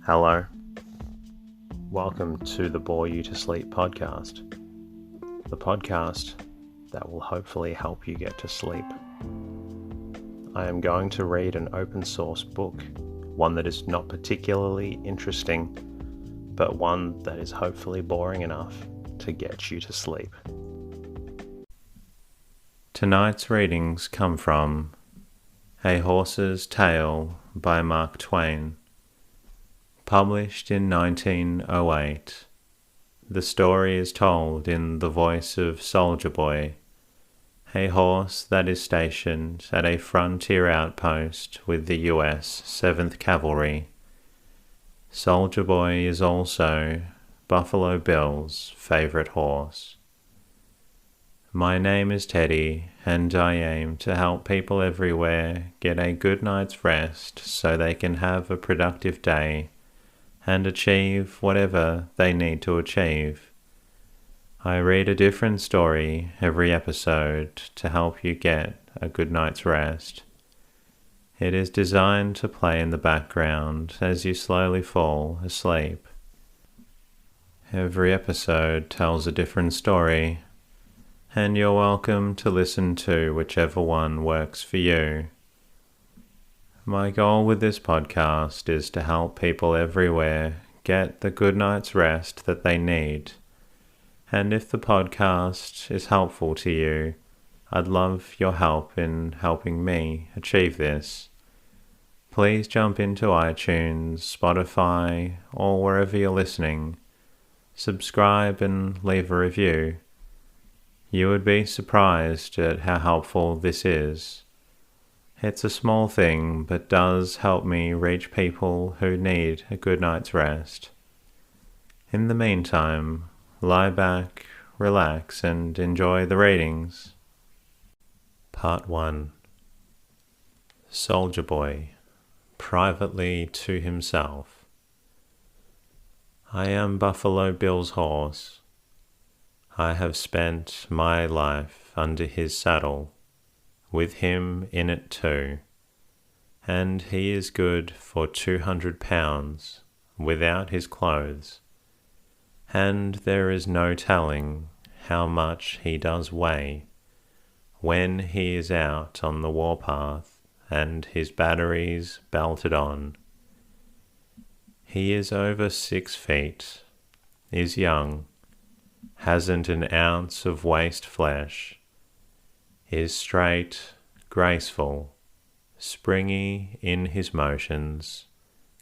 Hello. Welcome to the Bore You to Sleep podcast. The podcast that will hopefully help you get to sleep. I am going to read an open source book, one that is not particularly interesting, but one that is hopefully boring enough to get you to sleep. Tonight's readings come from A Horse's Tale by Mark Twain. Published in 1908, the story is told in the voice of Soldier Boy, a horse that is stationed at a frontier outpost with the U.S. 7th Cavalry. Soldier Boy is also Buffalo Bill's favorite horse. My name is Teddy, and I aim to help people everywhere get a good night's rest so they can have a productive day and achieve whatever they need to achieve. I read a different story every episode to help you get a good night's rest. It is designed to play in the background as you slowly fall asleep. Every episode tells a different story, and you're welcome to listen to whichever one works for you. My goal with this podcast is to help people everywhere get the good night's rest that they need. And if the podcast is helpful to you, I'd love your help in helping me achieve this. Please jump into iTunes, Spotify, or wherever you're listening. Subscribe and leave a review. You would be surprised at how helpful this is. It's a small thing, but does help me reach people who need a good night's rest. In the meantime, lie back, relax, and enjoy the readings. Part 1. Soldier Boy, privately to himself. I am Buffalo Bill's horse. I have spent my life under his saddle, with him in it too, and he is good for 200 pounds without his clothes, and there is no telling how much he does weigh when he is out on the warpath and his batteries belted on. He is over 6 feet, is young, hasn't an ounce of waste flesh, is straight, graceful, springy in his motions,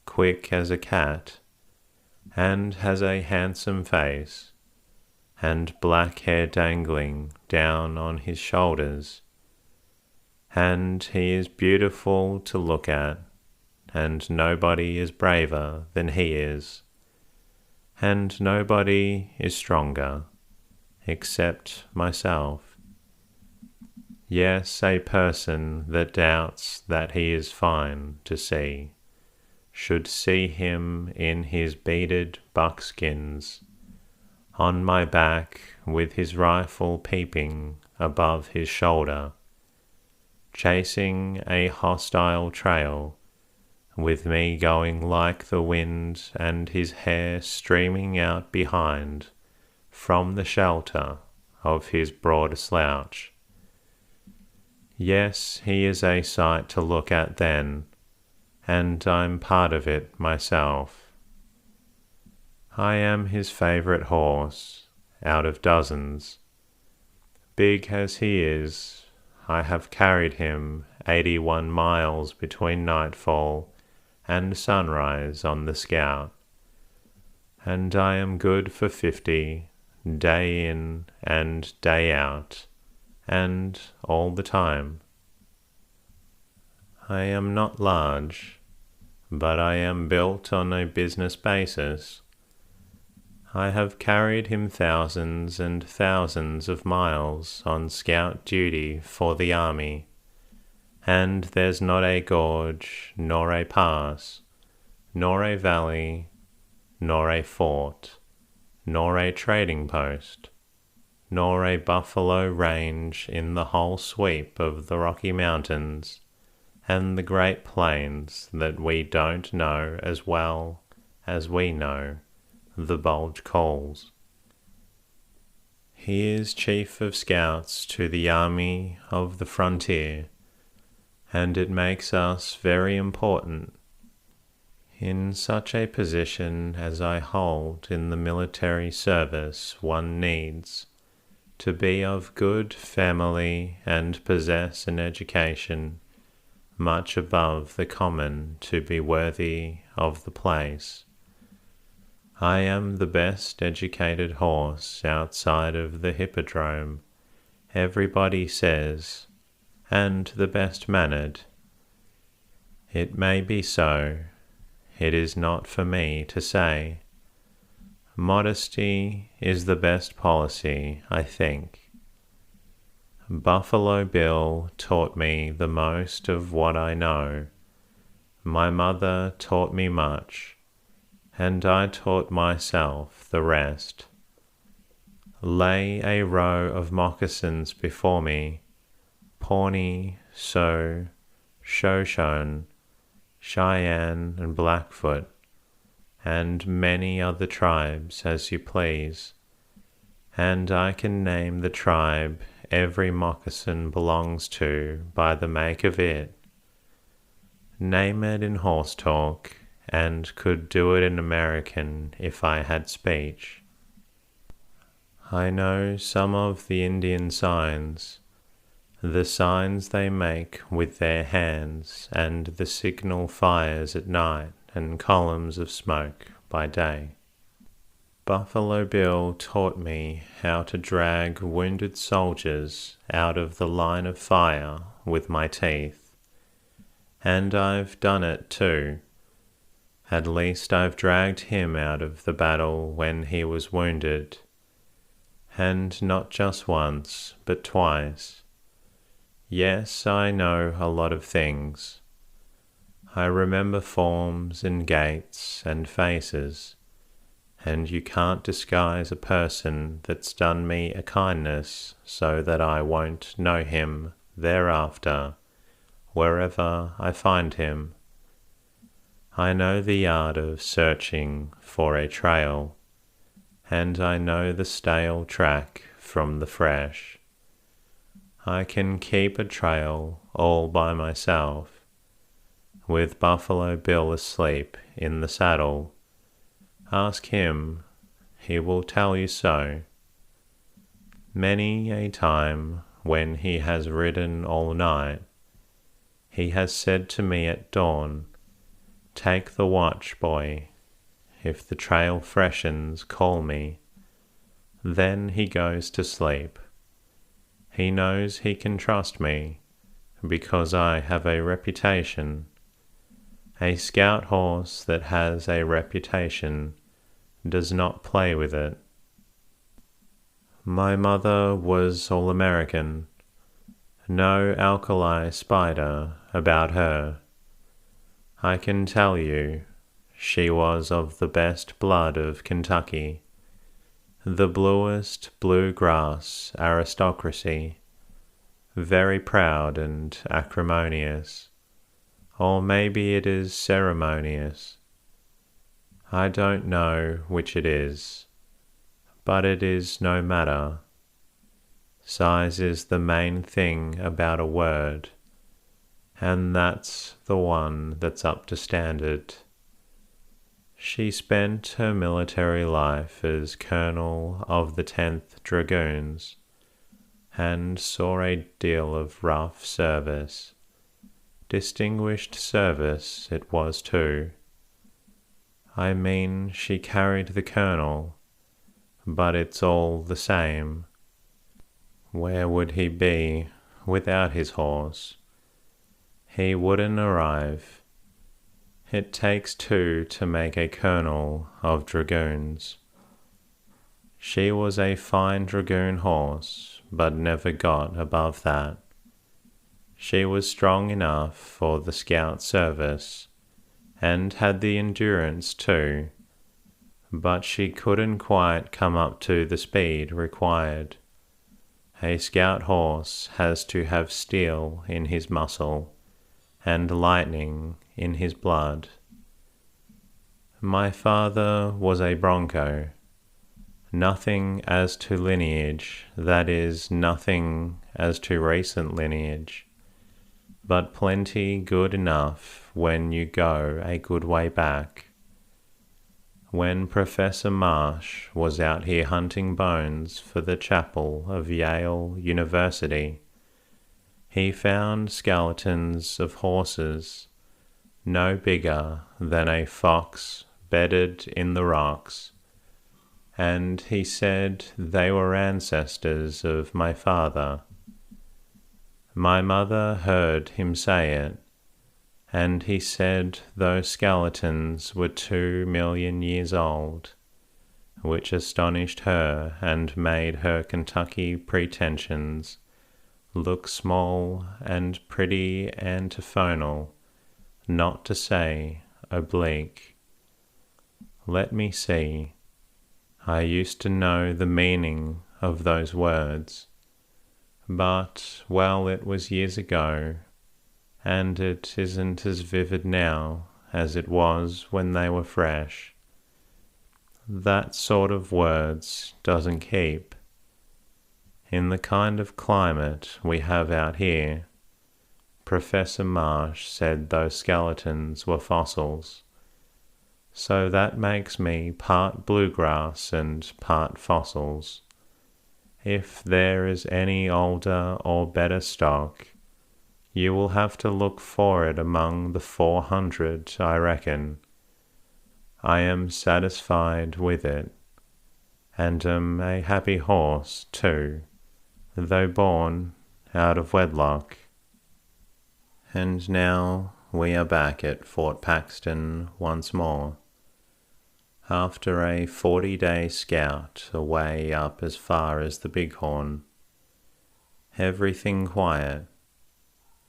quick as a cat, and has a handsome face, and black hair dangling down on his shoulders, and he is beautiful to look at, and nobody is braver than he is, and nobody is stronger, except myself. Yes, a person that doubts that he is fine to see should see him in his beaded buckskins, on my back with his rifle peeping above his shoulder, chasing a hostile trail, with me going like the wind and his hair streaming out behind from the shelter of his broad slouch. Yes, he is a sight to look at then, and I'm part of it myself. I am his favorite horse, out of dozens. Big as he is, I have carried him 81 miles between nightfall and sunrise on the Scout, and I am good for 50, day in and day out, and all the time. I am not large, but I am built on a business basis. I have carried him thousands and thousands of miles on scout duty for the army, and there's not a gorge, nor a pass, nor a valley, nor a fort, nor a trading post, nor a buffalo range in the whole sweep of the Rocky Mountains and the Great Plains that we don't know as well as we know, the Bulge calls. He is chief of scouts to the army of the frontier, and it makes us very important. In such a position as I hold in the military service, one needs to be of good family and possess an education much above the common to be worthy of the place. I am the best educated horse outside of the hippodrome, everybody says, and the best mannered. It may be so. It is not for me to say. Modesty is the best policy, I think. Buffalo Bill taught me the most of what I know. My mother taught me much, and I taught myself the rest. Lay a row of moccasins before me, Pawnee, Sioux, Shoshone, Cheyenne, and Blackfoot, and many other tribes as you please, and I can name the tribe every moccasin belongs to by the make of it. Name it in horse talk, and could do it in American if I had speech. I know some of the Indian signs, the signs they make with their hands, and the signal fires at night and columns of smoke by day. Buffalo Bill taught me how to drag wounded soldiers out of the line of fire with my teeth, and I've done it too. At least I've dragged him out of the battle when he was wounded, and not just once, but twice. Yes, I know a lot of things. I remember forms and gaits and faces, and you can't disguise a person that's done me a kindness so that I won't know him thereafter, wherever I find him. I know the art of searching for a trail, and I know the stale track from the fresh. I can keep a trail all by myself, with Buffalo Bill asleep in the saddle. Ask him, he will tell you so. Many a time when he has ridden all night, he has said to me at dawn, "Take the watch, boy. If the trail freshens, call me." Then he goes to sleep. He knows he can trust me, because I have a reputation. A scout horse that has a reputation does not play with it. My mother was all American. No alkali spider about her. I can tell you, she was of the best blood of Kentucky, the bluest bluegrass aristocracy, very proud and acrimonious, or maybe it is ceremonious. I don't know which it is, but it is no matter. Size is the main thing about a word, and that's the one that's up to standard. She spent her military life as colonel of the 10th Dragoons, and saw a deal of rough service. Distinguished service it was too. I mean, she carried the colonel, but it's all the same. Where would he be without his horse? He wouldn't arrive. It takes two to make a colonel of dragoons. She was a fine dragoon horse, but never got above that. She was strong enough for the scout service, and had the endurance too, but she couldn't quite come up to the speed required. A scout horse has to have steel in his muscle, and lightning in his blood. My father was a bronco. Nothing as to lineage, that is, nothing as to recent lineage, but plenty good enough when you go a good way back. When Professor Marsh was out here hunting bones for the chapel of Yale University, he found skeletons of horses no bigger than a fox bedded in the rocks, and he said they were ancestors of my father. My mother heard him say it, and he said those skeletons were 2,000,000 years old, which astonished her and made her Kentucky pretensions look small and pretty antiphonal, not to say oblique. Let me see. I used to know the meaning of those words, but, well, it was years ago, and it isn't as vivid now as it was when they were fresh. That sort of words doesn't keep. In the kind of climate we have out here, Professor Marsh said those skeletons were fossils. So that makes me part bluegrass and part fossils. If there is any older or better stock, you will have to look for it among the 400, I reckon. I am satisfied with it, and am a happy horse, too, though born out of wedlock. And now we are back at Fort Paxton once more, after a 40-day scout away up as far as the Bighorn. Everything quiet,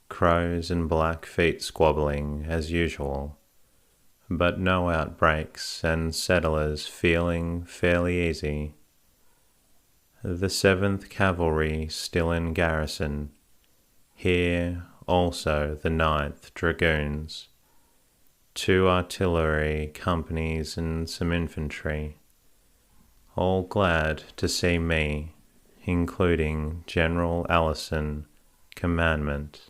crows and Blackfeet squabbling as usual, but no outbreaks and settlers feeling fairly easy. The 7th Cavalry still in garrison, here also the 9th Dragoons, 2 artillery companies and some infantry, all glad to see me, including General Allison, commandment.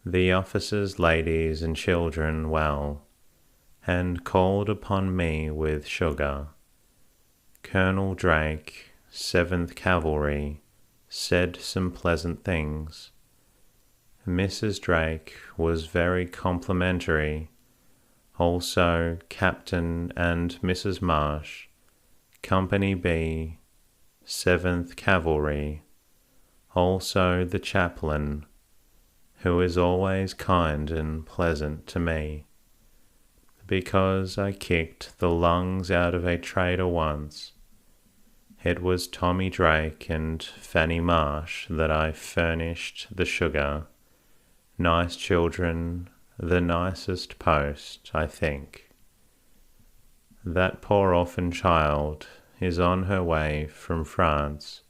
The officers, ladies, and children well, and called upon me with sugar. Colonel Drake, 7th Cavalry, said some pleasant things. Mrs. Drake was very complimentary, also Captain and Mrs. Marsh, Company B, 7th Cavalry, also the chaplain, who is always kind and pleasant to me, because I kicked the lungs out of a trader once. It was Tommy Drake and Fanny Marsh that I furnished the sugar. Nice children, the nicest post, I think. That poor orphan child is on her way from France.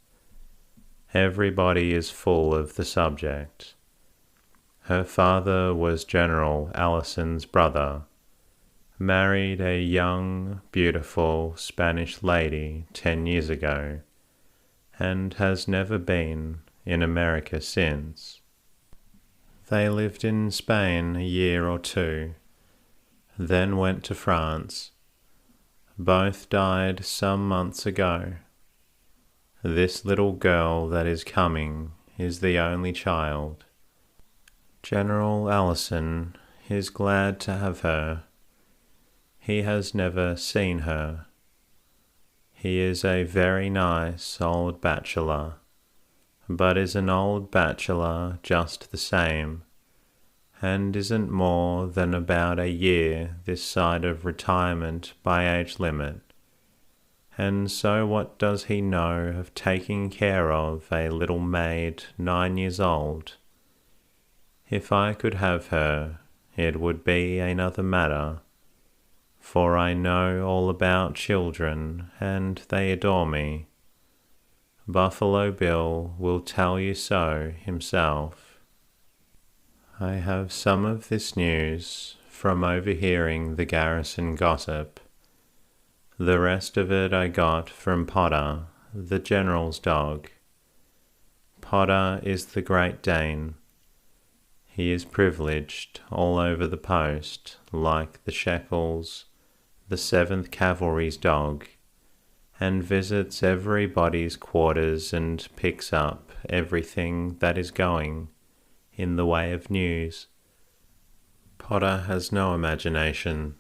Everybody is full of the subject. Her father was General Allison's brother, married a young, beautiful Spanish lady 10 years ago, and has never been in America since. They lived in Spain a year or 2, then went to France. Both died some months ago. This little girl that is coming is the only child. General Allison is glad to have her. He has never seen her. He is a very nice old bachelor, but is an old bachelor just the same, and isn't more than about a year this side of retirement by age limit. And so what does he know of taking care of a little maid 9 years old? If I could have her, it would be another matter, for I know all about children, and they adore me. Buffalo Bill will tell you so himself. I have some of this news from overhearing the garrison gossip. The rest of it I got from Potter, the general's dog. Potter is the Great Dane. He is privileged all over the post, like the Shekels, the 7th Cavalry's dog, and visits everybody's quarters and picks up everything that is going in the way of news. Potter has no imagination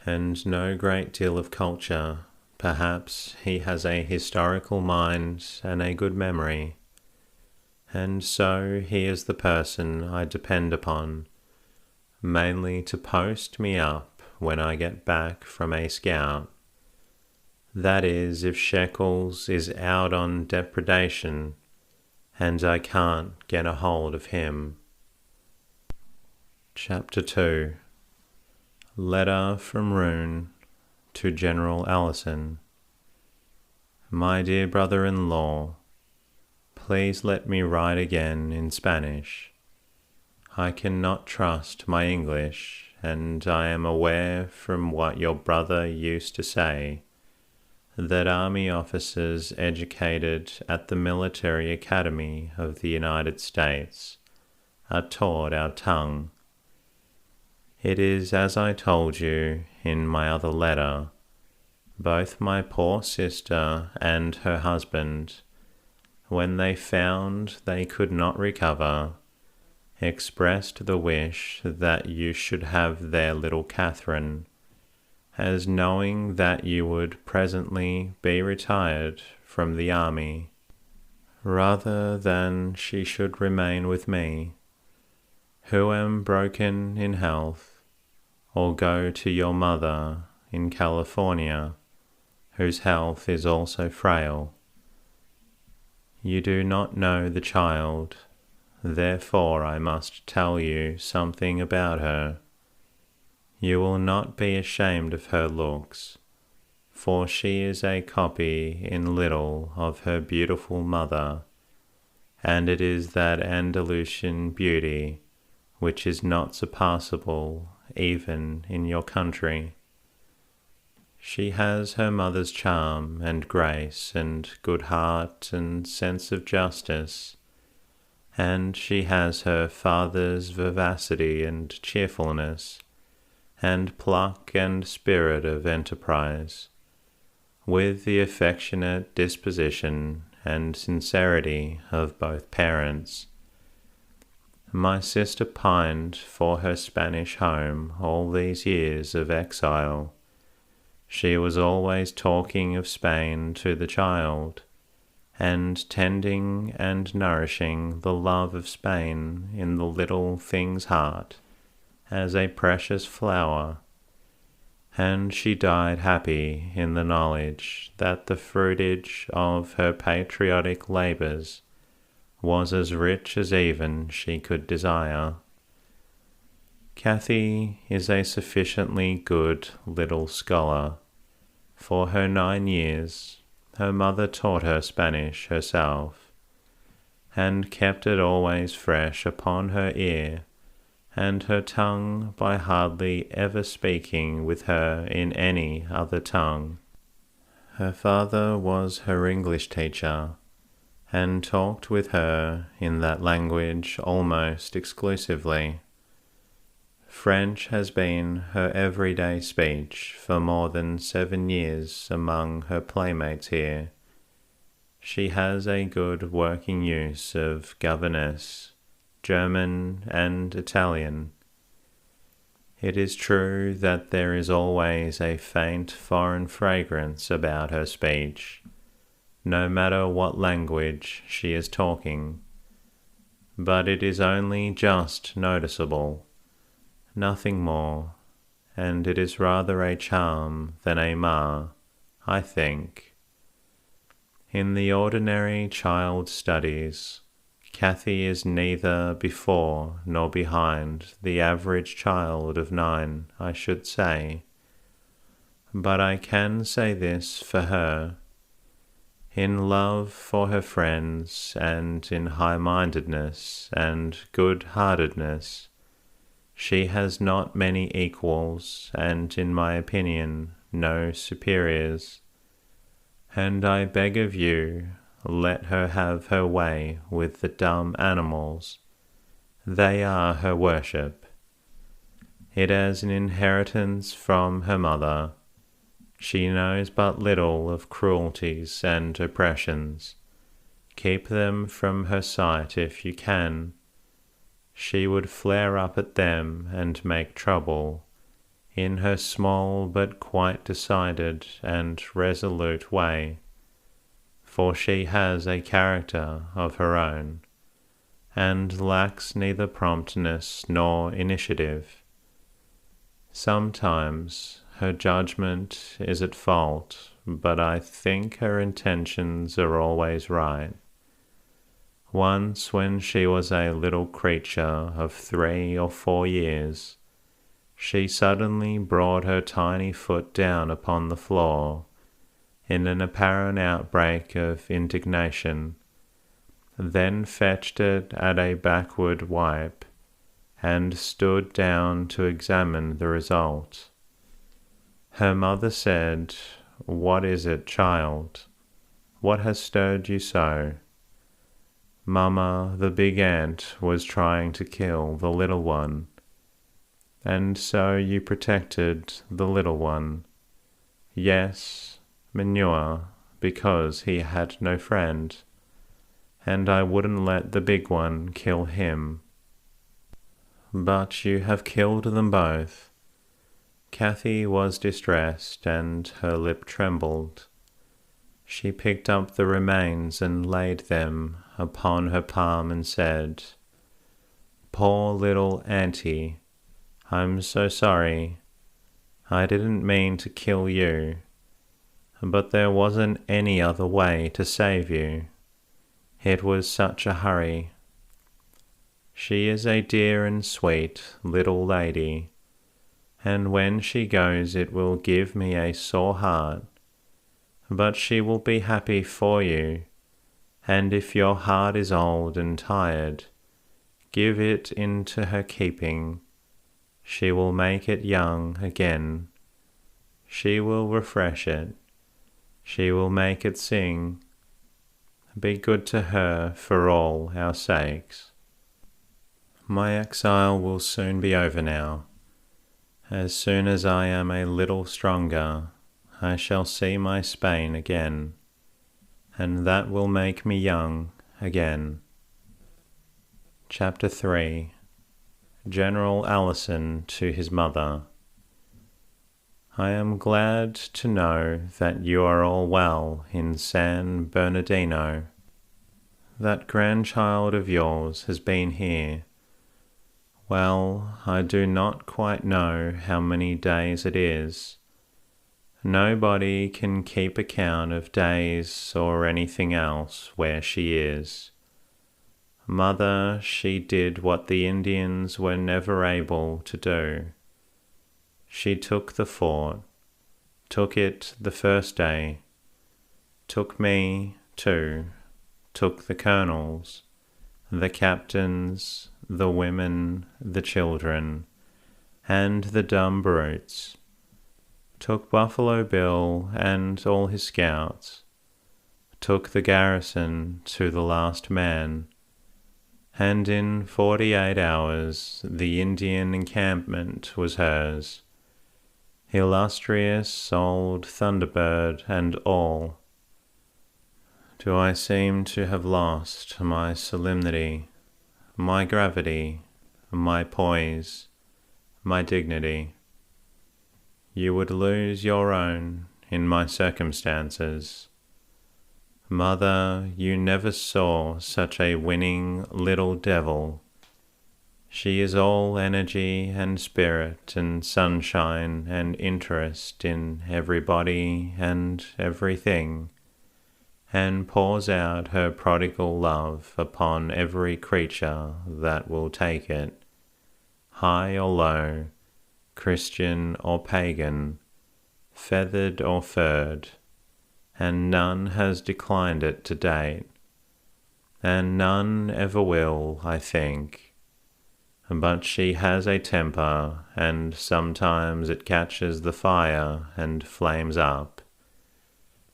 and no great deal of culture. Perhaps he has a historical mind and a good memory, and so he is the person I depend upon, mainly to post me up when I get back from a scout. That is, if Shekels is out on depredation, and I can't get a hold of him. Chapter 2. Letter from Rouen to General Allison. My dear brother-in-law, please let me write again in Spanish. I cannot trust my English, and I am aware from what your brother used to say that army officers educated at the Military Academy of the United States are taught our tongue. It is as I told you in my other letter. Both my poor sister and her husband, when they found they could not recover, expressed the wish that you should have their little Catherine, as knowing that you would presently be retired from the army, rather than she should remain with me, who am broken in health, or go to your mother in California, whose health is also frail. You do not know the child, therefore I must tell you something about her. You will not be ashamed of her looks, for she is a copy in little of her beautiful mother, and it is that Andalusian beauty which is not surpassable even in your country. She has her mother's charm and grace and good heart and sense of justice, and she has her father's vivacity and cheerfulness, and pluck and spirit of enterprise, with the affectionate disposition and sincerity of both parents. My sister pined for her Spanish home all these years of exile. She was always talking of Spain to the child, and tending and nourishing the love of Spain in the little thing's heart as a precious flower, and she died happy in the knowledge that the fruitage of her patriotic labours was as rich as even she could desire. Cathy is a sufficiently good little scholar. For her 9 years, her mother taught her Spanish herself, and kept it always fresh upon her ear, and her tongue by hardly ever speaking with her in any other tongue. Her father was her English teacher, and talked with her in that language almost exclusively. French has been her everyday speech for more than 7 years among her playmates here. She has a good working use of governess, German and Italian. It is true that there is always a faint foreign fragrance about her speech, no matter what language she is talking, but it is only just noticeable, nothing more, and it is rather a charm than a mar, I think. In the ordinary child studies, Cathy is neither before nor behind the average child of 9, I should say, but I can say this for her. In love for her friends, and in high-mindedness and good-heartedness, She has not many equals, and in my opinion no superiors. And I beg of you, let her have her way with the dumb animals. They are her worship. It is an inheritance from her mother. She knows but little of cruelties and oppressions. Keep them from her sight if you can. She would flare up at them and make trouble, in her small but quite decided and resolute way, for she has a character of her own, and lacks neither promptness nor initiative. Sometimes her judgment is at fault, but I think her intentions are always right. Once, when she was a little creature of 3 or 4 years, she suddenly brought her tiny foot down upon the floor in an apparent outbreak of indignation, then fetched it at a backward wipe, and stood down to examine the result. Her mother said, "What is it, child? What has stirred you so?" "Mamma, the big ant was trying to kill the little one." "And so you protected the little one?" "Yes, manure, because he had no friend, and I wouldn't let the big one kill him." "But you have killed them both." Kathy was distressed, and her lip trembled. She picked up the remains and laid them upon her palm and said, "Poor little auntie, I'm so sorry. I didn't mean to kill you, but there wasn't any other way to save you. It was such a hurry. She is a dear and sweet little lady, and when she goes it will give me a sore heart. But she will be happy for you, and if your heart is old and tired, give it into her keeping. She will make it young again. She will refresh it. She will make it sing. Be good to her for all our sakes. My exile will soon be over now. As soon as I am a little stronger, I shall see my Spain again, and that will make me young again. Chapter 3. General Allison to his mother. I am glad to know that you are all well in San Bernardino. That grandchild of yours has been here. Well, I do not quite know how many days it is. Nobody can keep account of days or anything else where she is. Mother, she did what the Indians were never able to do. She took the fort, took it the first day, took me too, took the colonels, the captains, the women, the children, and the dumb brutes, took Buffalo Bill and all his scouts, took the garrison to the last man, and in 48 hours the Indian encampment was hers, illustrious old Thunderbird and all. Do I seem to have lost my solemnity, my gravity, my poise, my dignity? You would lose your own in my circumstances. Mother, you never saw such a winning little devil. She is all energy and spirit and sunshine and interest in everybody and everything, and pours out her prodigal love upon every creature that will take it, high or low, Christian or pagan, feathered or furred, and none has declined it to date, and none ever will, I think. but she has a temper, and sometimes it catches the fire and flames up,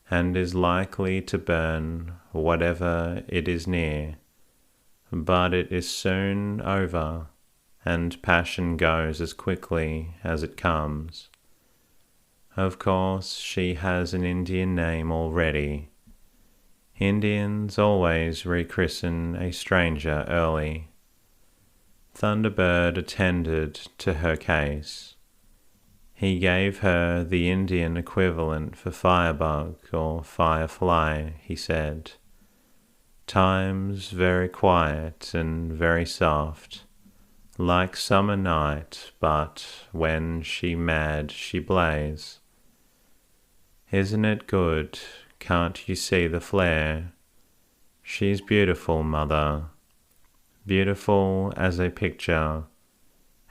and is likely to burn whatever it is near, but it is soon over, and passion goes as quickly as it comes. Of course, she has an Indian name already. Indians always rechristen a stranger early. Thunderbird attended to her case. He gave her the Indian equivalent for firebug or firefly, he said. Times very quiet and very soft, like summer night, but when she mad she blaze. Isn't it good? Can't you see the flare? She's beautiful, mother, beautiful as a picture,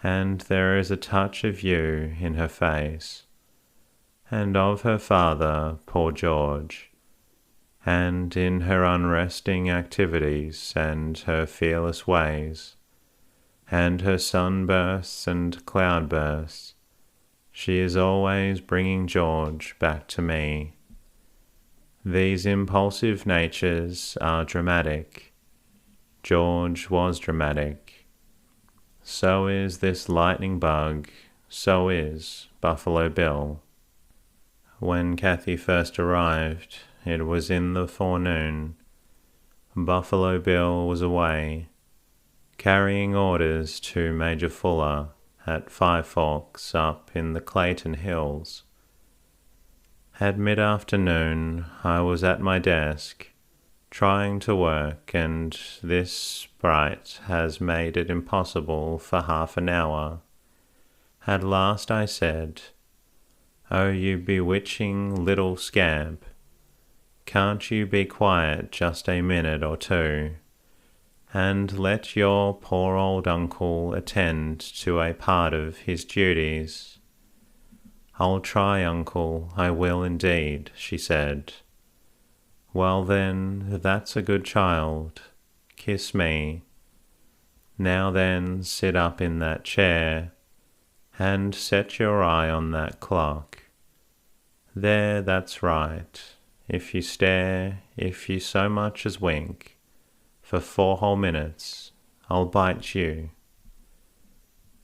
and there is a touch of you in her face, and of her father, poor George, and in her unresting activities and her fearless ways, and her sunbursts and cloudbursts. She is always bringing George back to me. These impulsive natures are dramatic. George was dramatic. So is this lightning bug, so is Buffalo Bill. When Kathy first arrived, it was in the forenoon. Buffalo Bill was away, carrying orders to Major Fuller at Five Forks up in the Clayton Hills. At mid-afternoon, I was at my desk, trying to work, and this sprite has made it impossible for half an hour. At last I said, "Oh, you bewitching little scamp, can't you be quiet just a minute or two, and let your poor old uncle attend to a part of his duties?" "I'll try, uncle, I will indeed," she said. "Well then, that's a good child. Kiss me. Now then, sit up in that chair, and set your eye on that clock. There, that's right. If you stare, if you so much as wink, for 4 whole minutes, I'll bite you."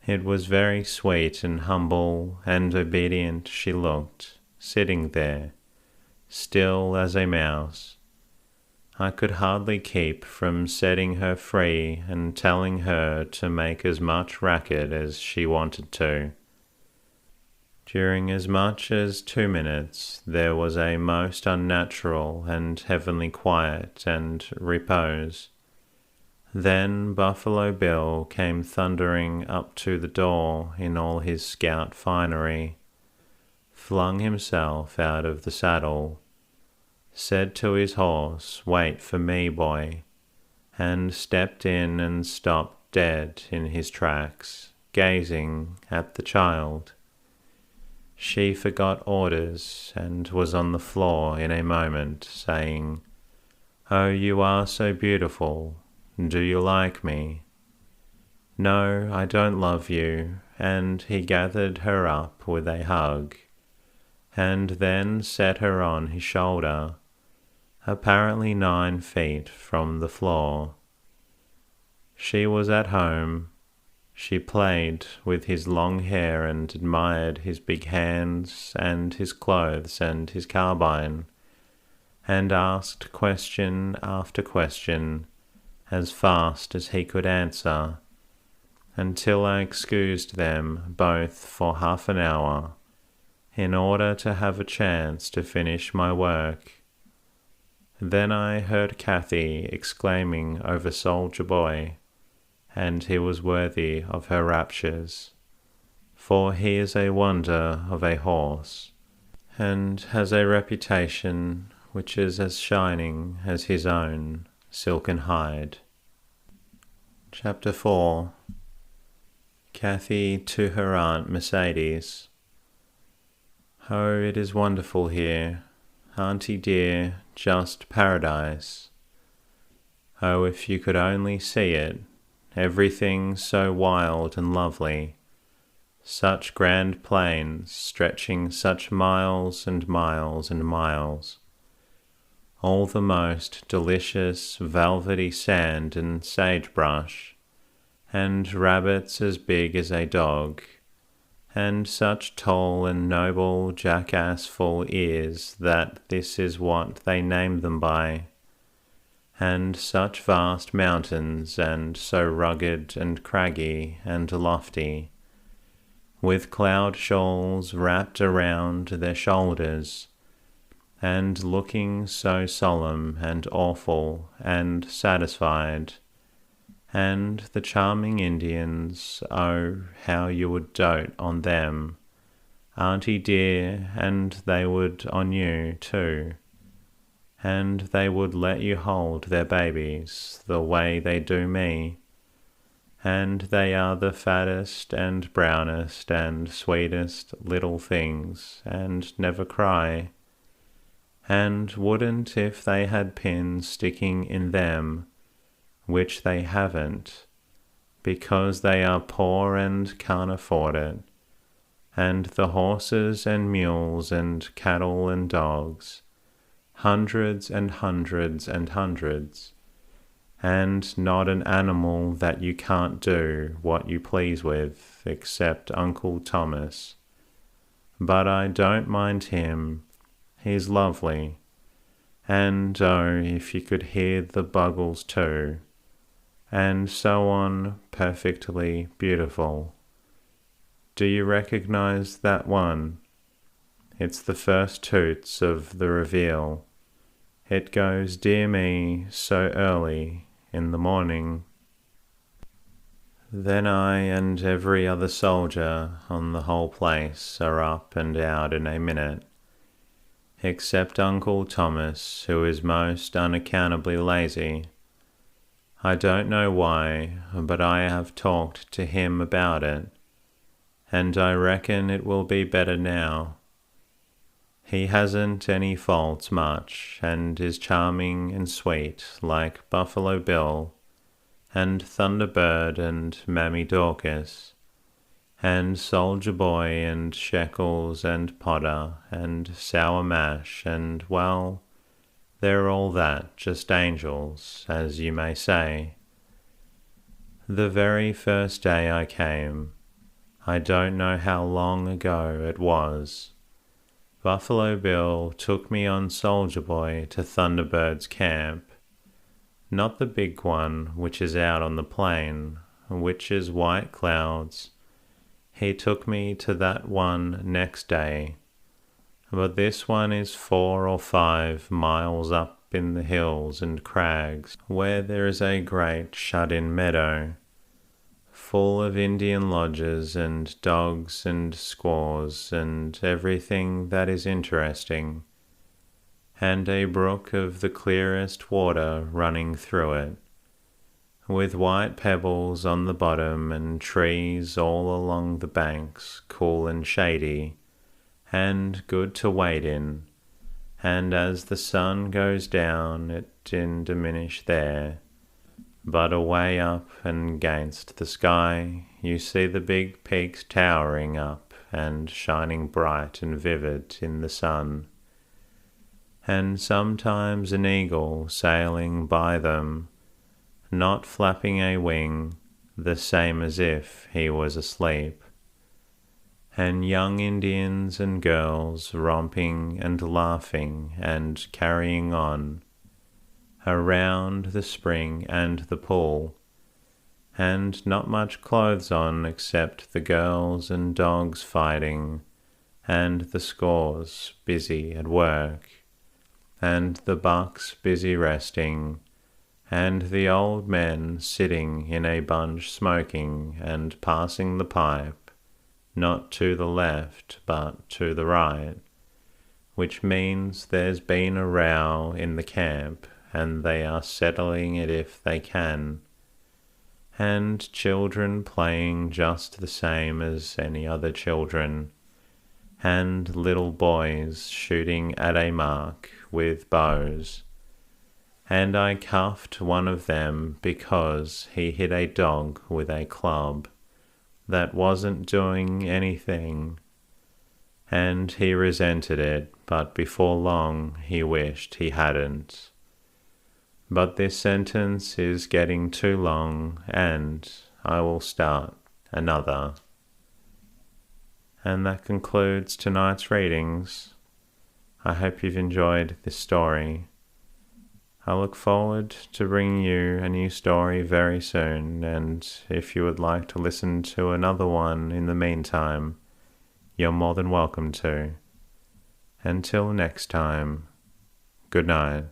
It was very sweet and humble and obedient she looked, sitting there, still as a mouse. I could hardly keep from setting her free and telling her to make as much racket as she wanted to. During as much as 2 minutes there was a most unnatural and heavenly quiet and repose. Then Buffalo Bill came thundering up to the door in all his scout finery, flung himself out of the saddle, said to his horse, "Wait for me, boy," and stepped in and stopped dead in his tracks, gazing at the child. She forgot orders and was on the floor in a moment, saying, "Oh, you are so beautiful. Do you like me?" "No, I don't love you," and he gathered her up with a hug, and then set her on his shoulder, apparently 9 feet from the floor. She was at home. She played with his long hair and admired his big hands and his clothes and his carbine, and asked question after question as fast as he could answer, until I excused them both for half an hour, in order to have a chance to finish my work. Then I heard Kathy exclaiming over Soldier Boy, and he was worthy of her raptures, for he is a wonder of a horse, and has a reputation which is as shining as his own silken hide. Chapter 4. Kathy to her Aunt Mercedes. "Oh, it is wonderful here, Auntie dear, just paradise. Oh, if you could only see it, everything so wild and lovely, such grand plains stretching such miles and miles and miles, all the most delicious velvety sand and sagebrush, and rabbits as big as a dog, and such tall and noble jackass-full ears that this is what they name them by, and such vast mountains, and so rugged and craggy and lofty, with cloud shawls wrapped around their shoulders, and looking so solemn and awful and satisfied, and the charming Indians, oh, how you would dote on them, auntie dear, and they would on you too, and they would let you hold their babies the way they do me, and they are the fattest and brownest and sweetest little things, and never cry, and wouldn't if they had pins sticking in them, which they haven't, because they are poor and can't afford it, and the horses and mules and cattle and dogs, hundreds and hundreds and hundreds, and not an animal that you can't do what you please with, except Uncle Thomas. But I don't mind him, he's lovely, and oh, if you could hear the bugles too, and so on, perfectly beautiful. Do you recognize that one? It's the first toots of the reveal. It goes, dear me, so early in the morning. Then I and every other soldier on the whole place are up and out in a minute, except Uncle Thomas, who is most unaccountably lazy. I don't know why, but I have talked to him about it, and I reckon it will be better now. He hasn't any faults much, and is charming and sweet, like Buffalo Bill, and Thunderbird, and Mammy Dorcas, and Soldier Boy, and Shekels, and Potter, and Sour Mash, and, well, they're all that, just angels, as you may say. The very first day I came, I don't know how long ago it was, Buffalo Bill took me on Soldier Boy to Thunderbird's camp. Not the big one, which is out on the plain, which is white clouds. He took me to that one next day, but this one is 4 or 5 miles up in the hills and crags, where there is a great shut-in meadow, full of Indian lodges and dogs and squaws and everything that is interesting, and a brook of the clearest water running through it, with white pebbles on the bottom and trees all along the banks, cool and shady, and good to wade in, and as the sun goes down it didn't diminish there, but away up and against the sky you see the big peaks towering up and shining bright and vivid in the sun, and sometimes an eagle sailing by them, not flapping a wing, the same as if he was asleep, and young Indians and girls romping and laughing and carrying on around the spring and the pool, and not much clothes on except the girls and dogs fighting, and the squaws busy at work, and the bucks busy resting, and the old men sitting in a bunch smoking and passing the pipe, not to the left but to the right, which means there's been a row in the camp and they are settling it if they can, and children playing just the same as any other children, and little boys shooting at a mark with bows, and I cuffed one of them because he hit a dog with a club that wasn't doing anything, and he resented it, but before long he wished he hadn't. But this sentence is getting too long, and I will start another. And that concludes tonight's readings. I hope you've enjoyed this story. I look forward to bringing you a new story very soon, and if you would like to listen to another one in the meantime, you're more than welcome to. Until next time, good night.